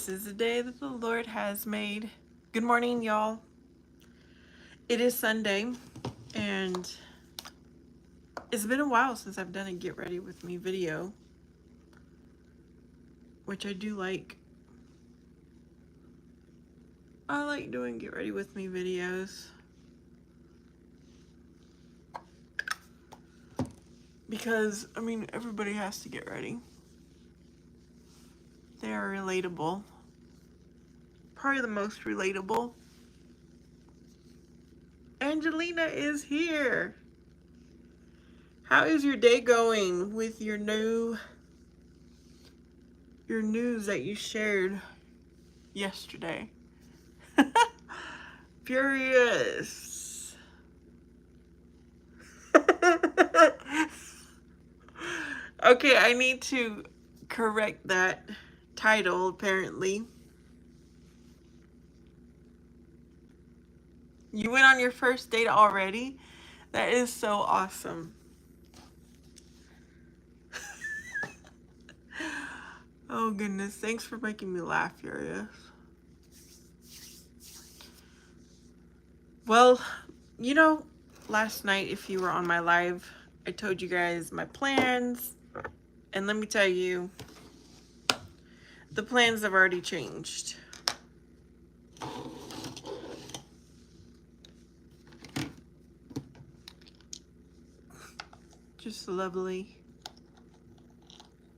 This is the day that the Lord has made. Good morning, y'all. It is Sunday, and it's been a while since I've done a get ready with me video, which I do like. I like doing get ready with me videos because, I mean, everybody has to get ready. They are relatable. Probably the most relatable. Angelina is here. How is your day going with your news that you shared yesterday? Furious. Okay, I need to correct that title, apparently. You went on your first date already? That is so awesome. Oh goodness, thanks for making me laugh, Furious. Well, you know, last night, if you were on my live, I told you guys my plans. And let me tell you, the plans have already changed. Just lovely.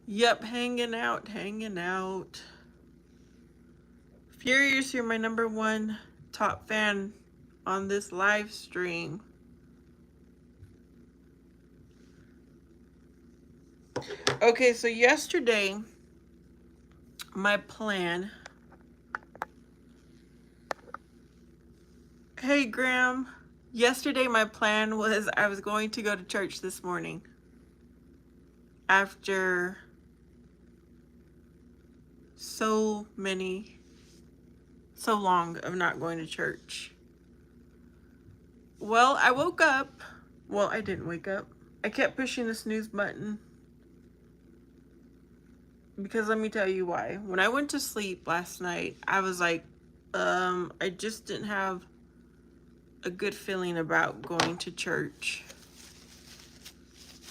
Yep, hanging out. Furious, you're my #1 top fan on this live stream. Okay, so yesterday, my plan... Hey, Grwm. Yesterday, my plan was I was going to go to church this morning. After so long of not going to church. Well, I woke up. Well, I didn't wake up. I kept pushing the snooze button. Because let me tell you why. When I went to sleep last night, I was like, I just didn't have a good feeling about going to church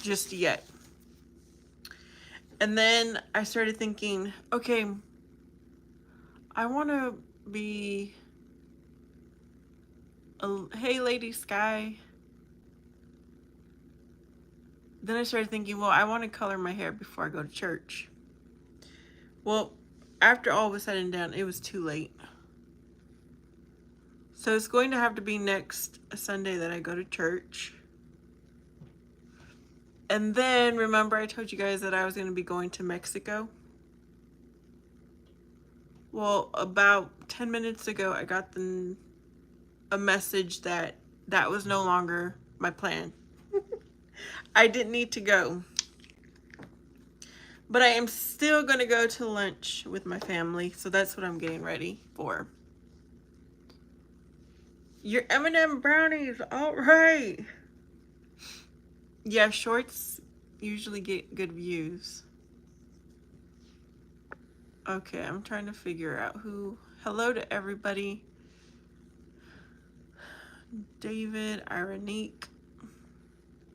just yet. And then I started thinking, okay, I want to be hey, Lady Sky. Then I started thinking, well, I want to color my hair before I go to church. Well, after all was said and done, it was too late. So it's going to have to be next Sunday that I go to church. And then, remember I told you guys that I was going to be going to Mexico? Well, about 10 minutes ago, I got a message that that was no longer my plan. I didn't need to go. But I am still going to go to lunch with my family, so that's what I'm getting ready for. Your M&M brownies, all right. Yeah, shorts usually get good views. Okay, I'm trying to figure out who. Hello to everybody. David, Ironique,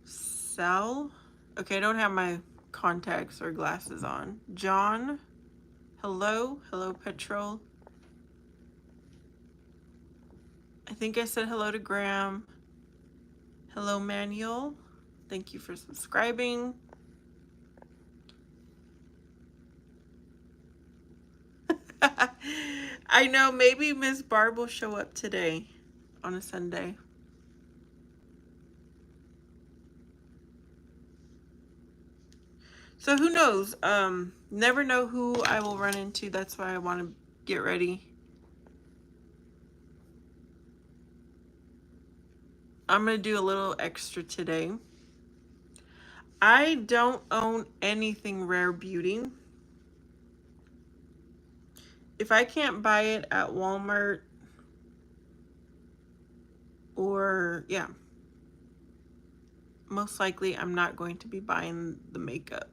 Sal. Okay, I don't have my contacts or glasses on. John. Hello. Hello, Petrol. I think I said hello to Graham. Hello, Manuel. Thank you for subscribing. I know, maybe Miss Barb will show up today on a Sunday. So who knows? Never know who I will run into. That's why I want to get ready. I'm going to do a little extra today. I don't own anything Rare Beauty. If I can't buy it at Walmart or, yeah, most likely I'm not going to be buying the makeup.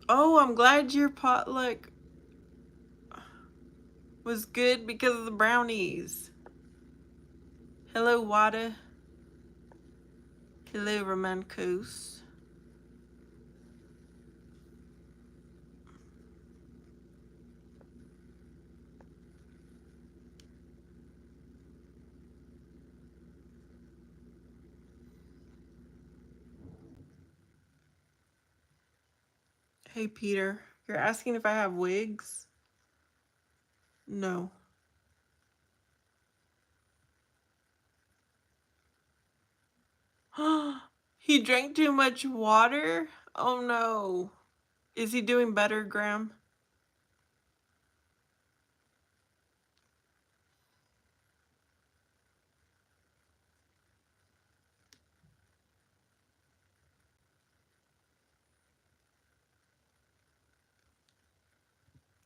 Oh, I'm glad your potluck was good because of the brownies. Hello, Wada. Hello, Romancos. Hey, Peter. You're asking if I have wigs? No. He drank too much water? Oh no. Is he doing better, Graham?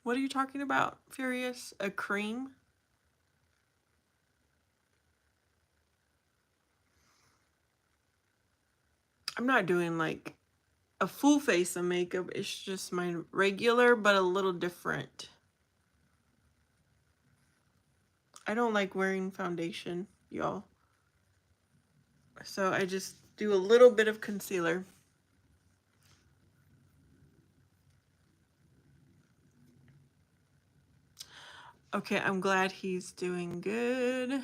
What are you talking about, Furious? A cream? I'm not doing like a full face of makeup. It's just my regular, but a little different. I don't like wearing foundation, y'all. So I just do a little bit of concealer. Okay, I'm glad he's doing good.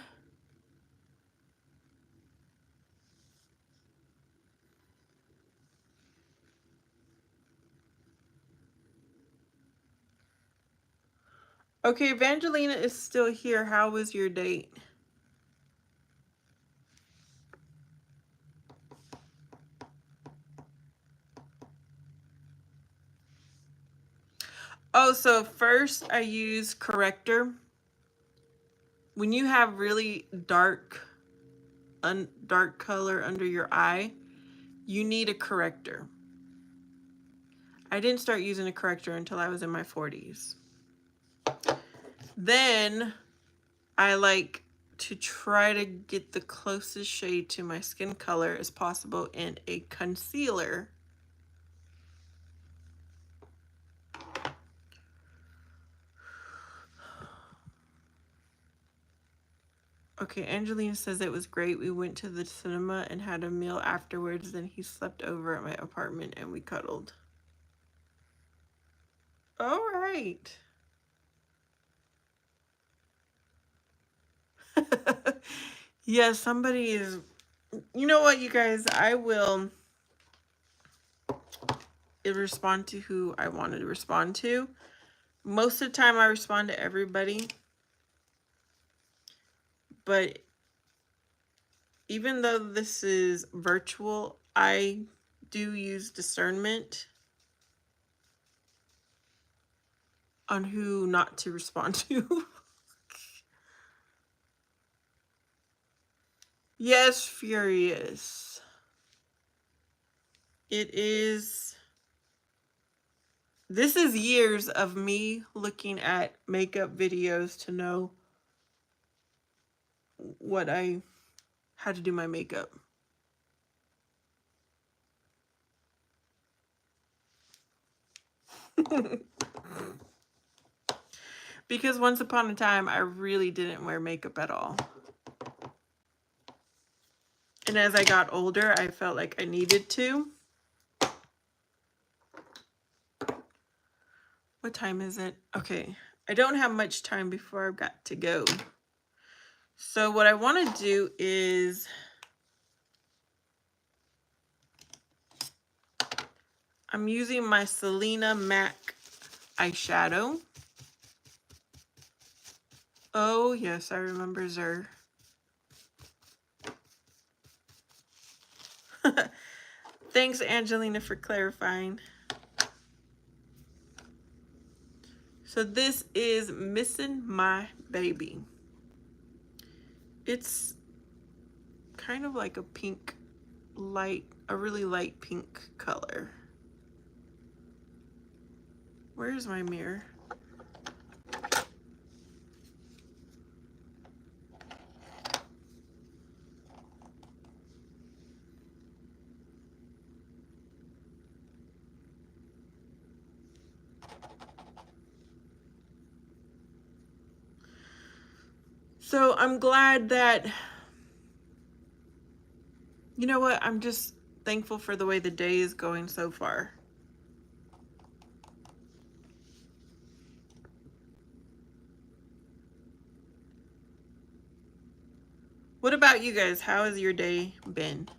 Okay, Evangelina is still here. How was your date? Oh, so first I use corrector. When you have really dark color under your eye, you need a corrector. I didn't start using a corrector until I was in my 40s. Then I like to try to get the closest shade to my skin color as possible in a concealer. Okay, Angelina says it was great. We went to the cinema and had a meal afterwards. Then he slept over at my apartment and we cuddled. All right. Yeah, somebody is... You know what, you guys? I will respond to who I wanted to respond to. Most of the time I respond to everybody. But even though this is virtual, I do use discernment on who not to respond to. Yes, Furious. It is... This is years of me looking at makeup videos to know how to do my makeup. Because once upon a time, I really didn't wear makeup at all. And as I got older, I felt like I needed to. What time is it? Okay, I don't have much time before I've got to go. So what I want to do is I'm using my Selena MAC eyeshadow. Oh yes, I remember Zer. Thanks, Angelina, for clarifying. So this is Missing My Baby. It's kind of like a pink light, a really light pink color. Where's my mirror? So I'm glad that, you know what, I'm just thankful for the way the day is going so far. What about you guys? How has your day been?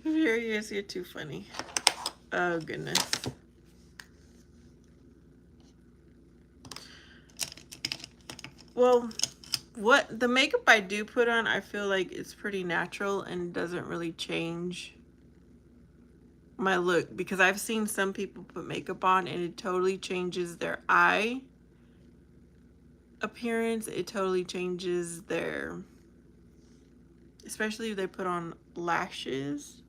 Furious, you're too funny. Oh, goodness. Well, what the makeup I do put on, I feel like it's pretty natural and doesn't really change my look, because I've seen some people put makeup on and it totally changes their eye appearance. It totally changes their, especially if they put on lashes.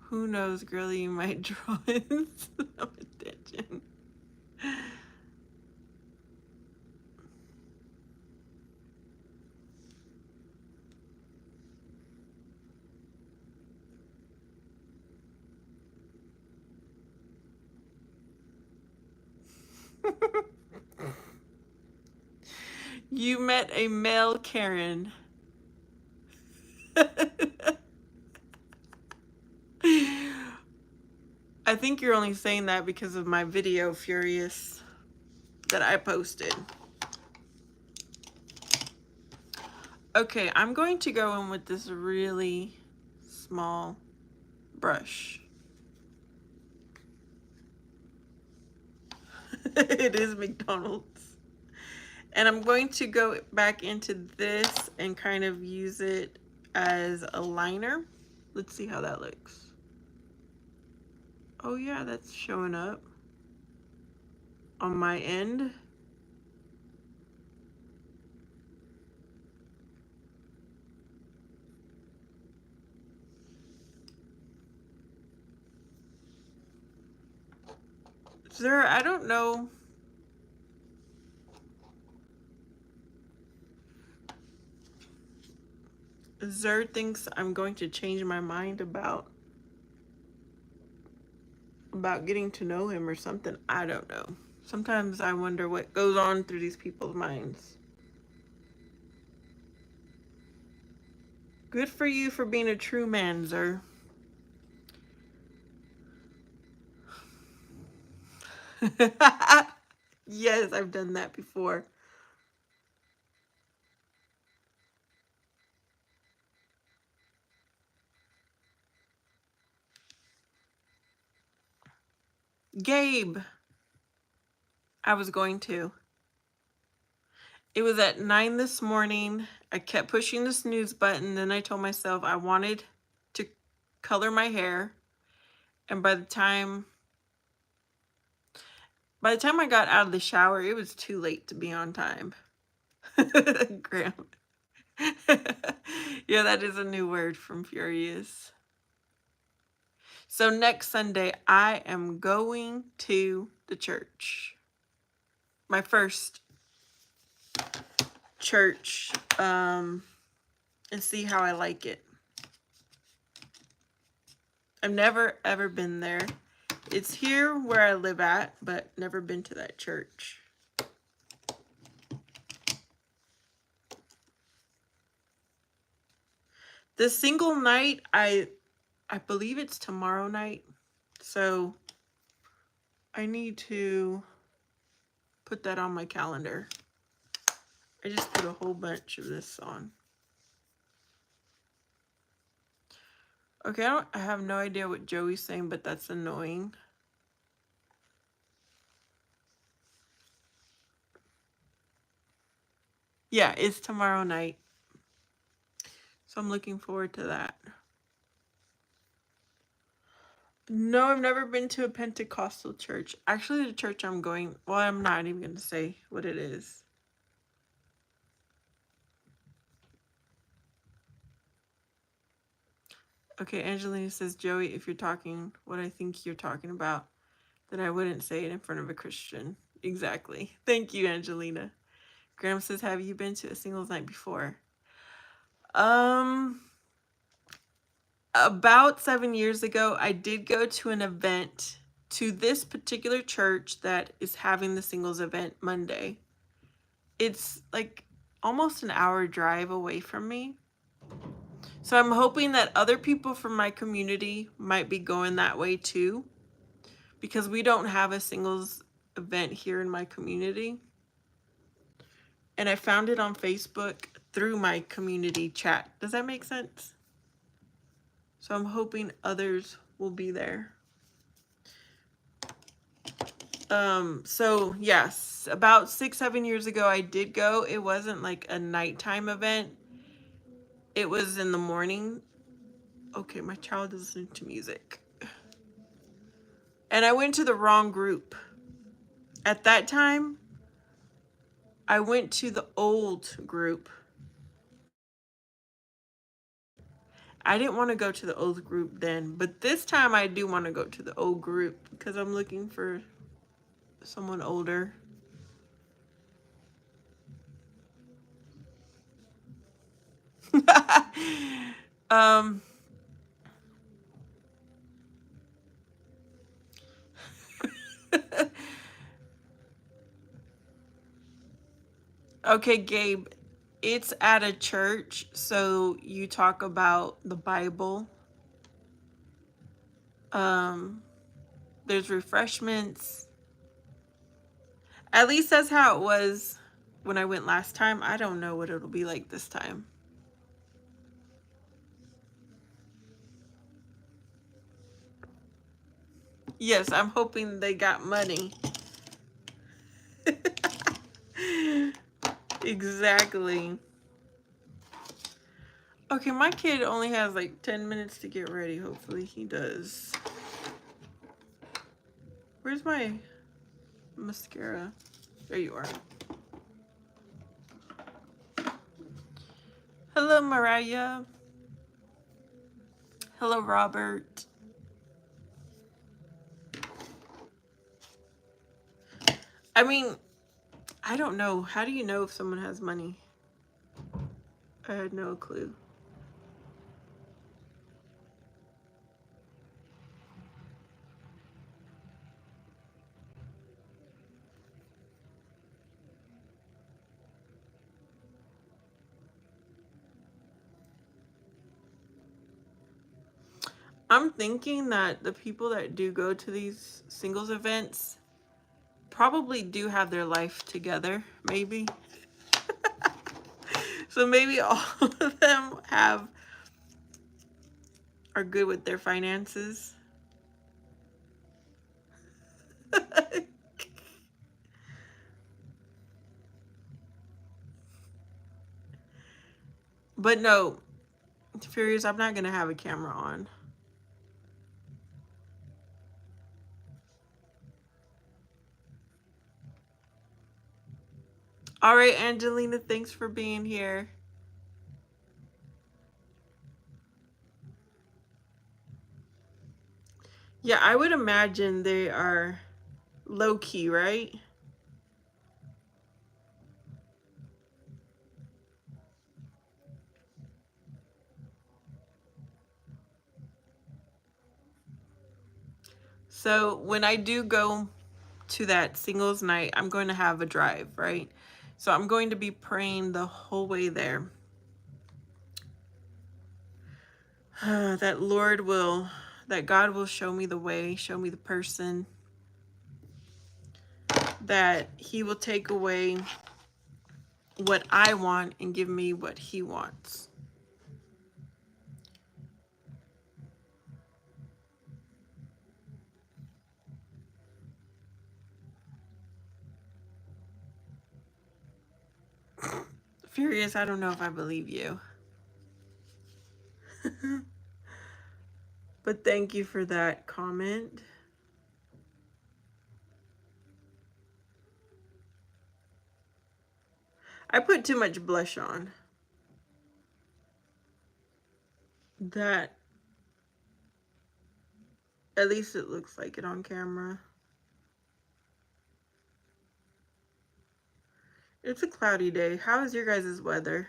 Who knows, girlie, you might draw in some attention. You met a male Karen. I think you're only saying that because of my video, Furious, that I posted. Okay, I'm going to go in with this really small brush. It is McDonald's. And I'm going to go back into this and kind of use it as a liner. Let's see how that looks. Oh yeah, that's showing up on my end. Sir, I don't know. Zer thinks I'm going to change my mind about getting to know him or something. I don't know. Sometimes I wonder what goes on through these people's minds. Good for you for being a true man, Zer. Yes, I've done that before. Gabe, I was going to. It was at 9 this morning. I kept pushing the snooze button. Then I told myself I wanted to color my hair. And by the time I got out of the shower, it was too late to be on time. Graham. Yeah, that is a new word from Furious. So next Sunday, I am going to the church. My first church, and see how I like it. I've never ever been there. It's here where I live at, but never been to that church. The single night, I believe it's tomorrow night. So I need to put that on my calendar. I just put a whole bunch of this on. Okay, I have no idea what Joey's saying, but that's annoying. Yeah, it's tomorrow night. So I'm looking forward to that. No, I've never been to a Pentecostal church. Actually, the church I'm going, well, I'm not even going to say what it is. Okay, Angelina says, Joey, if you're talking what I think you're talking about, then I wouldn't say it in front of a Christian. Exactly. Thank you, Angelina. Graham says, have you been to a singles night before? About 7 years ago, I did go to an event to this particular church that is having the singles event Monday. It's like almost an hour drive away from me. So I'm hoping that other people from my community might be going that way too, because we don't have a singles event here in my community. And I found it on Facebook through my community chat. Does that make sense? So I'm hoping others will be there. So yes, about 6-7 years ago, I did go. It wasn't like a nighttime event. It was in the morning. Okay, my child is listening to music. And I went to the wrong group. At that time, I went to the old group. I didn't want to go to the old group then, but this time I do want to go to the old group because I'm looking for someone older. um Okay, Gabe, it's at a church, so you talk about the Bible. There's refreshments. At least that's how it was when I went last time. I don't know what it'll be like this time. Yes, I'm hoping they got money. Exactly. Okay, my kid only has like 10 minutes to get ready. Hopefully he does. Where's my mascara? There you are. Hello, Mariah. Hello, Robert. I mean, I don't know. How do you know if someone has money? I had no clue. I'm thinking that the people that do go to these singles events probably do have their life together, maybe. So maybe all of them are good with their finances. But no, Furious, I'm not gonna have a camera on. All right, Angelina, thanks for being here. Yeah, I would imagine they are low-key, right? So when I do go to that singles night, I'm going to have a drive, right? So I'm going to be praying the whole way there. That God will show me the way, show me the person, that he will take away what I want and give me what he wants. Furious, I don't know if I believe you. But thank you for that comment. I put too much blush on. That, at least it looks like it on camera. It's a cloudy day. How is your guys' weather?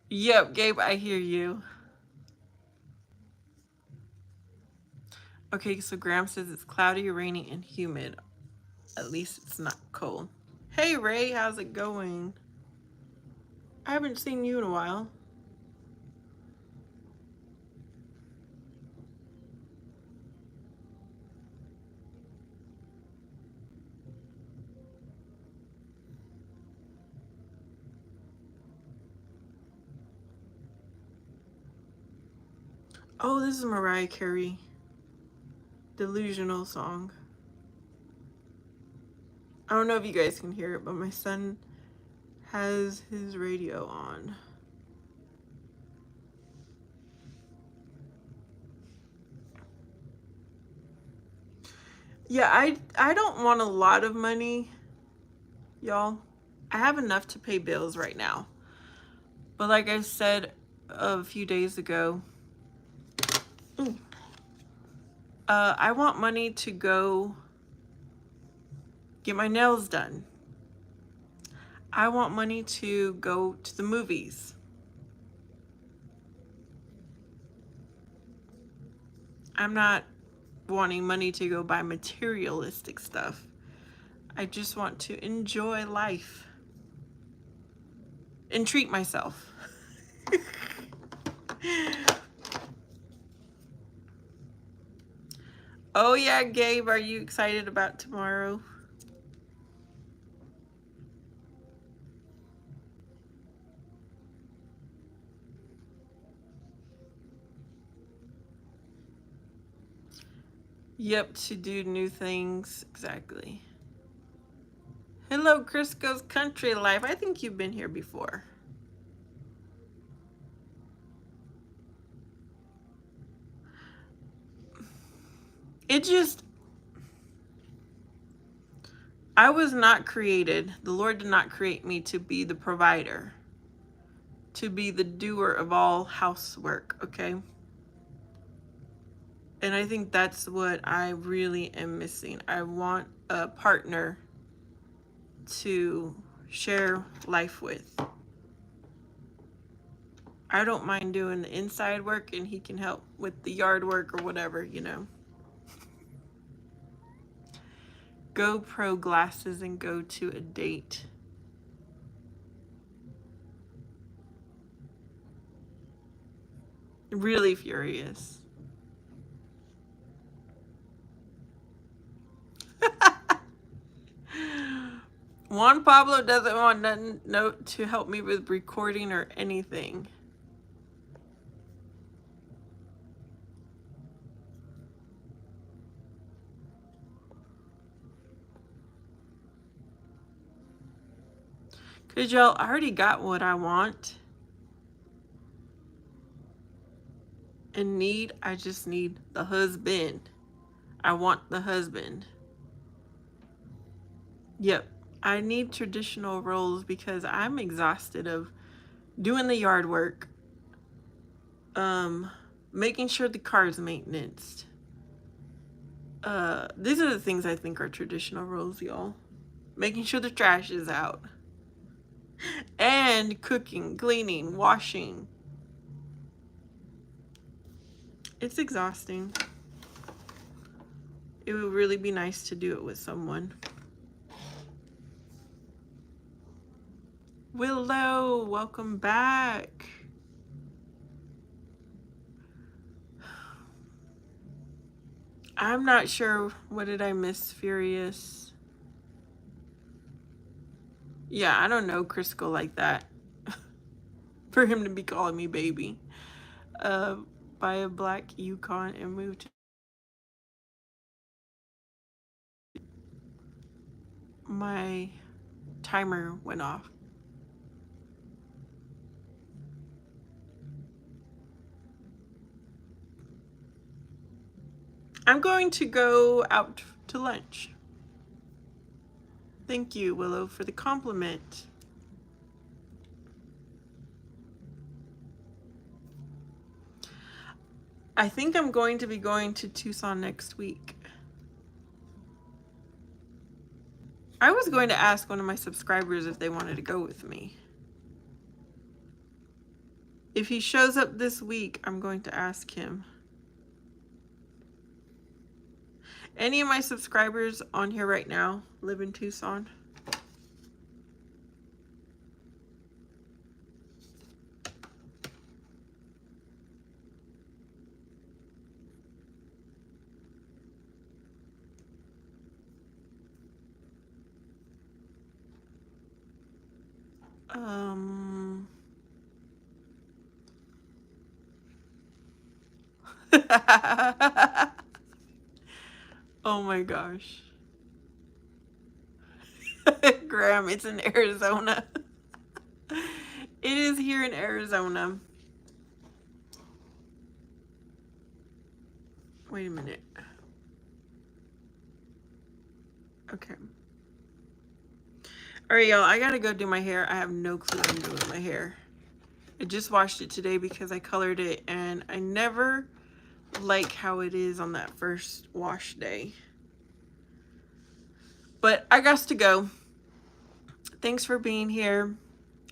Yep, Gabe, I hear you. Okay, so Graham says it's cloudy, rainy, and humid. At least it's not cold. Hey, Ray, how's it going? I haven't seen you in a while. Oh, this is Mariah Carey. Delusional song. I don't know if you guys can hear it, but my son has his radio on. Yeah, I don't want a lot of money, y'all. I have enough to pay bills right now. But like I said a few days ago, I want money to go get my nails done. I want money to go to the movies. I'm not wanting money to go buy materialistic stuff. I just want to enjoy life and treat myself. Oh yeah, Gabe, are you excited about tomorrow? Yep, to do new things, exactly. Hello, Crisco's Country Life. I think you've been here before. It just, I was not created, the Lord did not create me to be the provider, to be the doer of all housework, okay? And I think that's what I really am missing. I want a partner to share life with. I don't mind doing the inside work and he can help with the yard work or whatever, you know. GoPro glasses and go to a date. Really furious. Juan Pablo doesn't want nothing to help me with recording or anything. Cause y'all already got what I want and need. I just need the husband. I want the husband. Yep. I need traditional roles because I'm exhausted of doing the yard work, making sure the car's maintained. These are the things I think are traditional roles, y'all. Making sure the trash is out. And cooking, cleaning, washing. It's exhausting. it would really be nice to do it with someone. Willow, welcome back. I'm not sure. What did I miss, Furious? Yeah, I don't know Crisco like that. For him to be calling me baby. Buy a black Yukon and move to... My timer went off. I'm going to go out to lunch. Thank you, Willow, for the compliment. I think I'm going to be going to Tucson next week. I was going to ask one of my subscribers if they wanted to go with me. If he shows up this week, I'm going to ask him. Any of my subscribers on here right now live in Tucson? Oh my gosh. Graham, it's in Arizona. It is here in Arizona. Wait a minute. Okay. Alright, y'all, I gotta go do my hair. I have no clue what I'm doing with my hair. I just washed it today because I colored it, and I never like how it is on that first wash day. But I got to go. Thanks for being here.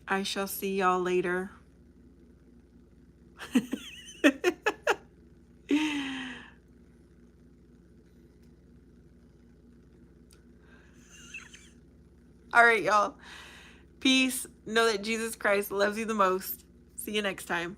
I shall see y'all later. All right, y'all. Peace. Know that Jesus Christ loves you the most. See you next time.